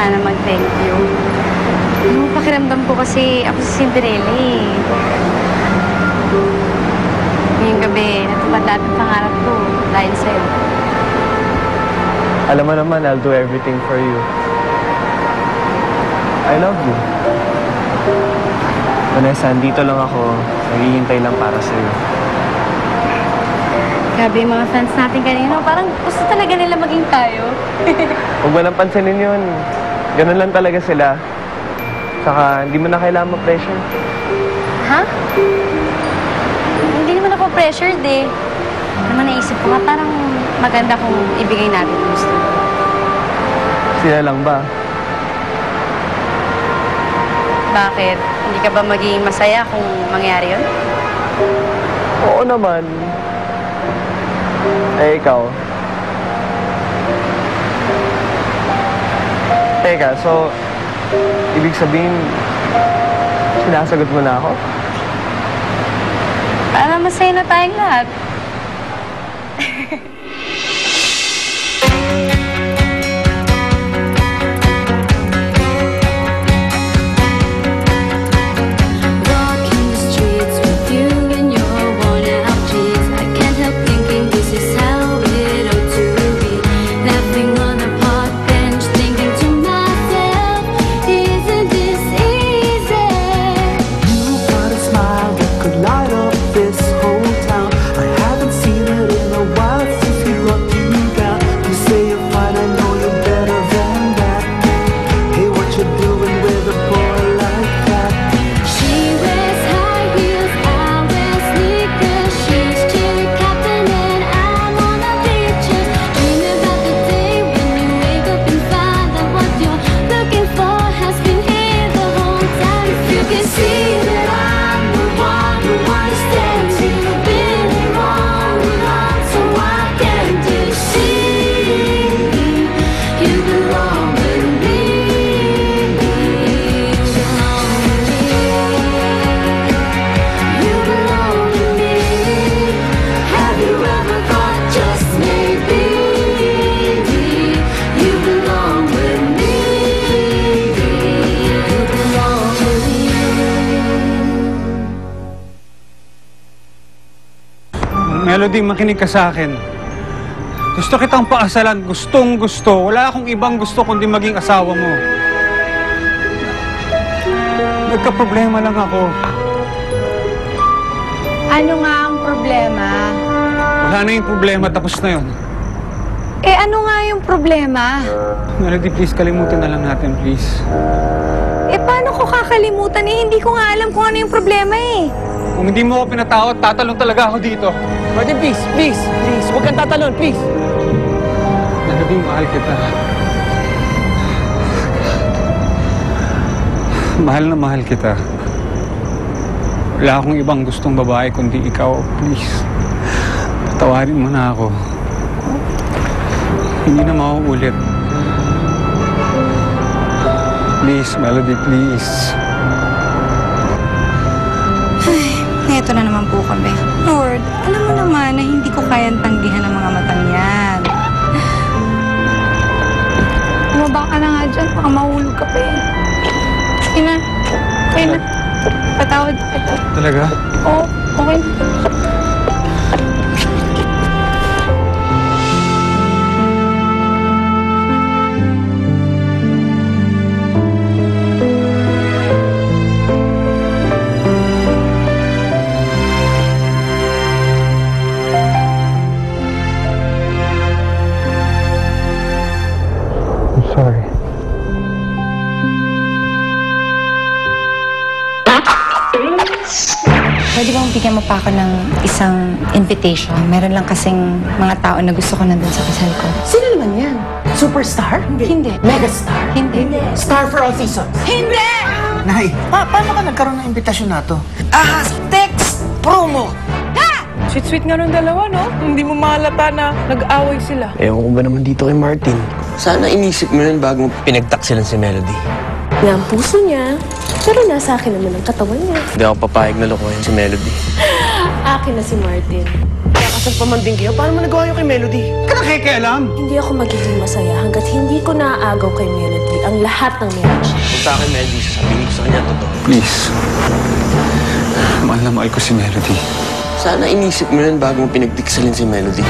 sana mag-thank you. Pakiramdam ko kasi ako si Cinderella eh. Ngayong gabi, natupad lahat ng pangarap ko dahil sa'yo. Alam mo naman, I'll do everything for you. I love you. Vanessa, dito lang ako. Naghihintay lang para sa'yo. Grabe yung mga fans natin kanina. Parang gusto talaga nila maging tayo. Huwag mo nang pansinin yun. Ganun lang talaga sila. Saka, hindi mo na kailangan ma-pressure. Ha? Hindi naman ako pressured eh. Naman naisip ko nga, parang maganda kung ibigay natin yung gusto. Sila lang ba? Bakit? Hindi ka ba magiging masaya kung mangyari yun? Oo naman. Eh, ikaw? Teka, so, ibig sabihin, sinasagot mo na ako? Para masaya na tayong lahat. Melody, makinig ka sa akin. Gusto kitang pakasalan. Gustong gusto. Wala akong ibang gusto kundi maging asawa mo. Nagka-problema lang ako. Ano nga ang problema? Wala na yung problema. Tapos na yun. Eh, ano nga yung problema? Melody, please, kalimutan na lang natin, please. Eh, paano ko kakalimutan? Eh, hindi ko nga alam kung ano yung problema eh. Kung hindi mo ako pinatawad, tatalon talaga ako dito. Martin, please, please, please. Huwag kang tatalon, please. Melody, mahal kita. Mahal na mahal kita. Wala akong ibang gustong babae kundi ikaw. Please, patawarin mo na ako. Hindi na mauulit. Please, Melody, please. Ito na naman po kami. Lord, alam mo naman na hindi ko kayang tanggihan ang mga matang yan. Bumaba ka na nga dyan, baka mahulog ka pa eh. Sige na. Okay na. Patawad kita. Talaga? Oo, okay. Sorry. Pwede bang bigyan mo pa ako ng isang invitation? Meron lang kasing mga tao na gusto ko nandun sa kasal ko. Sino naman yan? Superstar? Hindi. Megastar? Hindi. Star for all seasons? Hindi! Nay, paano ka nagkaroon ng imbitasyon na to? Text promo! Sweet-sweet nga nung dalawa, no? Hindi mo mahalata na nag-away sila. Ewan ko ba naman dito kay Martin? Sana inisip mo yun bago pinagtaksilan si Melody. Nga ang puso niya, pero nasa akin naman ang katawan niya. Hindi ako papayag na lokohin si Melody. Akin na si Martin. Kaya Nasaan pa man din kayo? Paano mo nagawa yung kay Melody? Ka nakikialam! Hindi ako magiging masaya hanggat hindi ko naaagaw kay Melody ang lahat ng meron siya. Kung sa akin, Melody, sasabihin ko sa kanya totoo. Please. Mahal na mahal ko si Melody. Sana inisip mo yun bago mo pinagdiksalin si Melody.